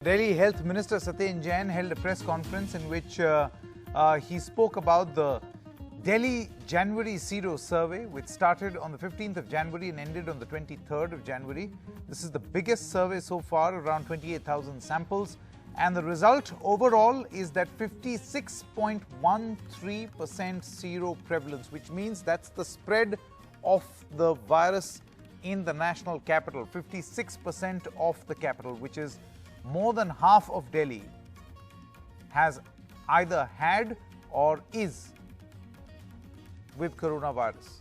Delhi Health Minister Satyen Jain held a press conference in which he spoke about the Delhi January Sero survey, which started on the 15th of January and ended on the 23rd of January. This is the biggest survey so far, around 28,000 samples. And the result overall is that 56.13% sero prevalence, which means that's the spread of the virus in the national capital. 56% of the capital, which is more than half of Delhi, has either had or is with coronavirus.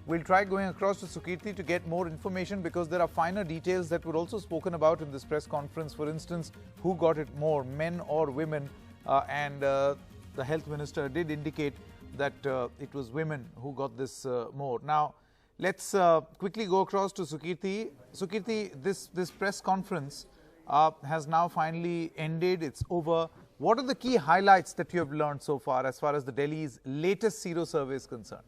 We'll try going across to Sukirti to get more information, because there are finer details that were also spoken about in this press conference. For instance, who got it more, men or women? The health minister did indicate that it was women who got this more. Now, let's quickly go across to Sukirti. Sukirti, this press conference has now finally ended. It's over. What are the key highlights that you have learned so far as the Delhi's latest Sero survey is concerned?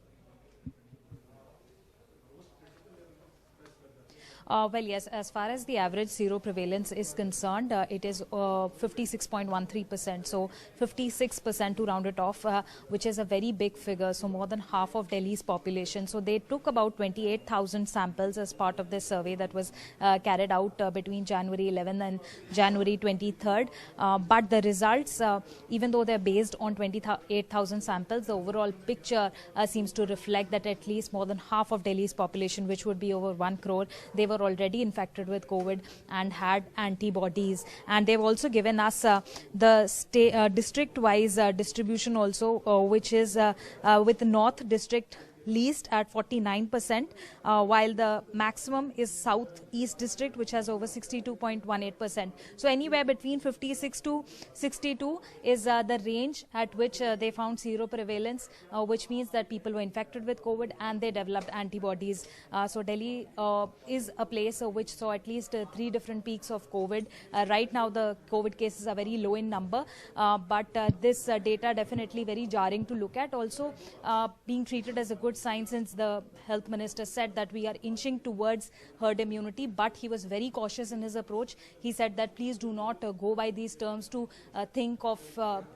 Well, yes, as far as the average sero prevalence is concerned, it is 56.13%. So 56% to round it off, which is a very big figure. So more than half of Delhi's population. So they took about 28,000 samples as part of this survey that was carried out between January 11th and January 23rd. But the results, even though they're based on 28,000 samples, the overall picture seems to reflect that at least more than half of Delhi's population, which would be over 1 crore, they were already infected with COVID and had antibodies. And they've also given us the district-wise distribution also, which is with the North District least at 49%, while the maximum is South-East District, which has over 62.18%. So anywhere between 56 to 62 is the range at which they found sero prevalence, which means that people were infected with COVID and they developed antibodies. So Delhi is a place which saw at least 3 different peaks of COVID. Right now the COVID cases are very low in number, but this data definitely very jarring to look at. Also being treated as a good sign, since the health minister said that we are inching towards herd immunity, but he was very cautious in his approach. He said that please do not go by these terms to think of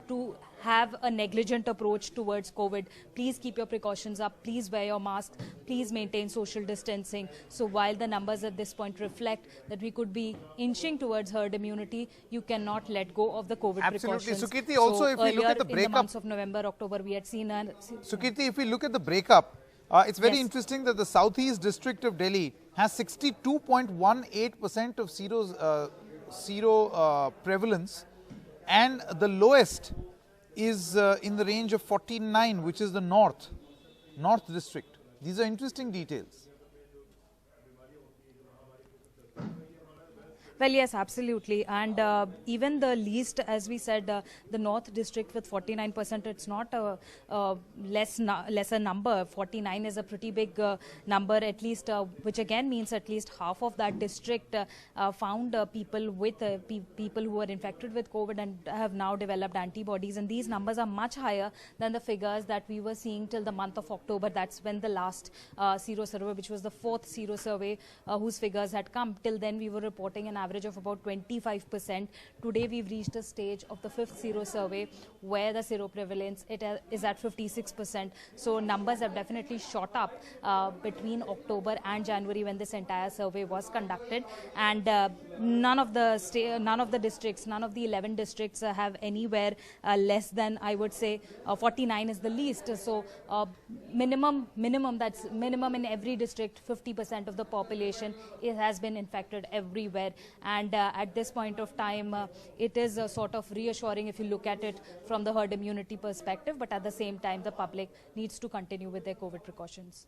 to have a negligent approach towards COVID. Please keep your precautions up. Please wear your mask. Please maintain social distancing. So while the numbers at this point reflect that we could be inching towards herd immunity, you cannot let go of the COVID precautions. Sukirti, also if we look at the breakup, in the months of November, October, we had seen Sukirti, if we look at the breakup, it's very interesting that the Southeast District of Delhi has 62.18% of sero prevalence, and the lowest is in the range of 49, which is the North District. These are interesting details. Well, yes, absolutely. And even the least, as we said, the North District with 49%, it's not a lesser number. 49 is a pretty big number, at least, which again means at least half of that district found people who were infected with COVID and have now developed antibodies. And these numbers are much higher than the figures that we were seeing till the month of October. That's when the last Sero survey, which was the 4th Sero survey, whose figures had come. Till then, we were reporting an average of about 25%. Today we've reached a stage of the 5th Sero survey where the sero prevalence is at 56%. So numbers have definitely shot up between October and January when this entire survey was conducted. And none of the districts, none of the 11 districts have anywhere less than, I would say, 49 is the least. So minimum in every district, 50% of the population has been infected everywhere. And at this point of time, it is sort of reassuring if you look at it from the herd immunity perspective, but at the same time, the public needs to continue with their COVID precautions.